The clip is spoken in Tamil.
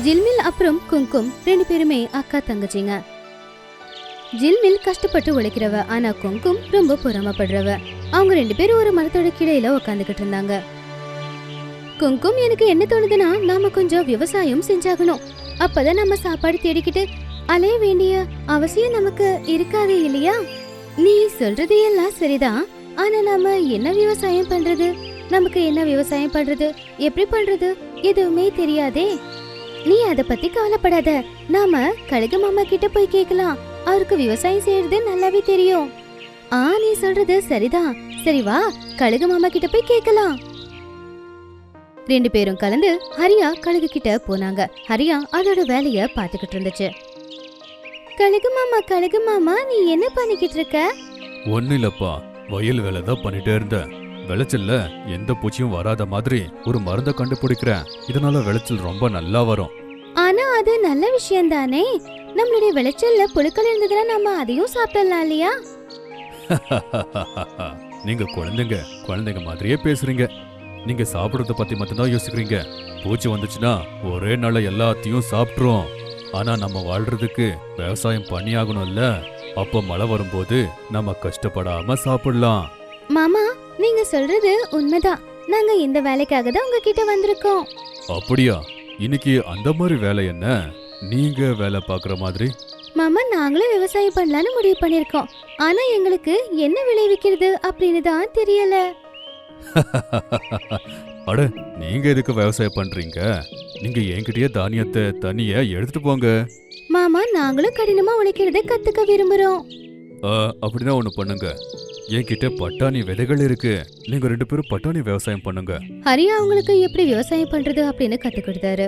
ஜில்மில் அப்புறம் குங்கும் 2 பேருமே அக்கா தங்கச்சிங்க. ஜில்மில் கஷ்டப்பட்டு உழைக்கிறவ, ஆனா குங்கும் ரொம்ப பொறாமப்படுறவ. அவங்க 2 பேரும் ஒரு மரத்தோட கீழையில உட்காந்துக்கிட்டு இருந்தாங்க. குங்கும், எனக்கு என்ன தோணுதுன்னா, நாம கொஞ்சம் விவசாயம் செஞ்சாகணும். அப்பதான் நம்ம சாப்பாடு தேடிக்கிட்டு அலைய வேண்டிய அவசியம் நமக்கு இருக்காது இல்லையா? நீ சொல்றது எல்லாம் சரிதான், ஆனா நாம என்ன விவசாயம் பண்றது? நமக்கு என்ன விவசாயம் பண்றது, எப்படி பண்றது, எதுவுமே தெரியாதே. நீ அத பத்தி கவலைப்படாத, நாம கழுகு மாமா கிட்ட போய் கேட்கலாம். அவருக்கு விவசாயம் செய்யறது நல்லாவே தெரியும். நீ சொல்றது சரிதான். சரி வா, கழுகு மாமா கிட்ட போய் கேட்கலாம். 2 பேரும் கலந்து ஹரியா கழுகு கிட்ட போனாங்க. ஹரியா அதோட வேலைய பாத்துக்கிட்டு இருந்துச்சு. கழுகு மாமா, நீ என்ன பண்ணிக்கிட்டு இருக்க? ஒன்னும் இல்லப்பா, வயல் வேலை தான் பண்ணிட்டே இருந்தேன். விளைச்சல்ல எந்த பூச்சியும் வராத மாதிரி ஒரு மருந்த கண்டுபிடிக்கிறேன். இதனால விளைச்சல் ரொம்ப நல்லா வரும். ஆனா அது நல்ல விஷயம் தானே. நம்மளுடைய விளைச்சல்ல புழுக்கள் இருந்ததுன்னா நம்ம அதையும் சாப்பிடலாம் இல்லையா? நீங்க குழந்தைங்க மாதிரியே பேசுறீங்க. நீங்க சாப்பிடுறத பத்தி மட்டும்தான் யோசிக்கிறீங்க. பூச்சி வந்துச்சுன்னா ஒரே நாள்ல எல்லாத்தையும் சாப்பிட்டுரும். ஆனா நம்ம வாழ்றதுக்கு விவசாயம் பண்ணியாகணும்ல. அப்ப மழை வரும்போது நம்ம கஷ்டப்படாம சாப்பிடலாம். மாமா, நீங்க சொல்றது உண்மைதான். நாங்க இந்த வேலைக்காக தான் உங்ககிட்ட வந்திருக்கோம். அப்படியா? இன்னைக்கு அந்த மாதிரி வேலை என்ன? நீங்க வேலை பாக்குற மாதிரி? மாமா, நாங்களும் விவசாயம் பண்ணலான்னு முடிவு பண்ணிருக்கோம். ஆனா எங்களுக்கு என்ன விளைவிக்கிறது அப்படின்னு தான் தெரியல. அட, நீங்க எதுக்கு விவசாயம் பண்றீங்க? நீங்க என்கிட்டயே தானியத்தை தனியா எடுத்துட்டு போங்க. மாமா, நாங்களும் கடினமா உழைக்கிறத கத்துக்க விரும்புறோம். அப்படின்னா ஒண்ணு பண்ணுங்க, என்கிட்ட பட்டாணி விதைகள் இருக்கு. நீங்க 2 பேரும் பட்டாணி விவசாயம் பண்ணுங்க. ஹரியா அவங்களுக்கு எப்படி விவசாயம் பண்றது அப்படின்னு கத்து கொடுத்தாரு.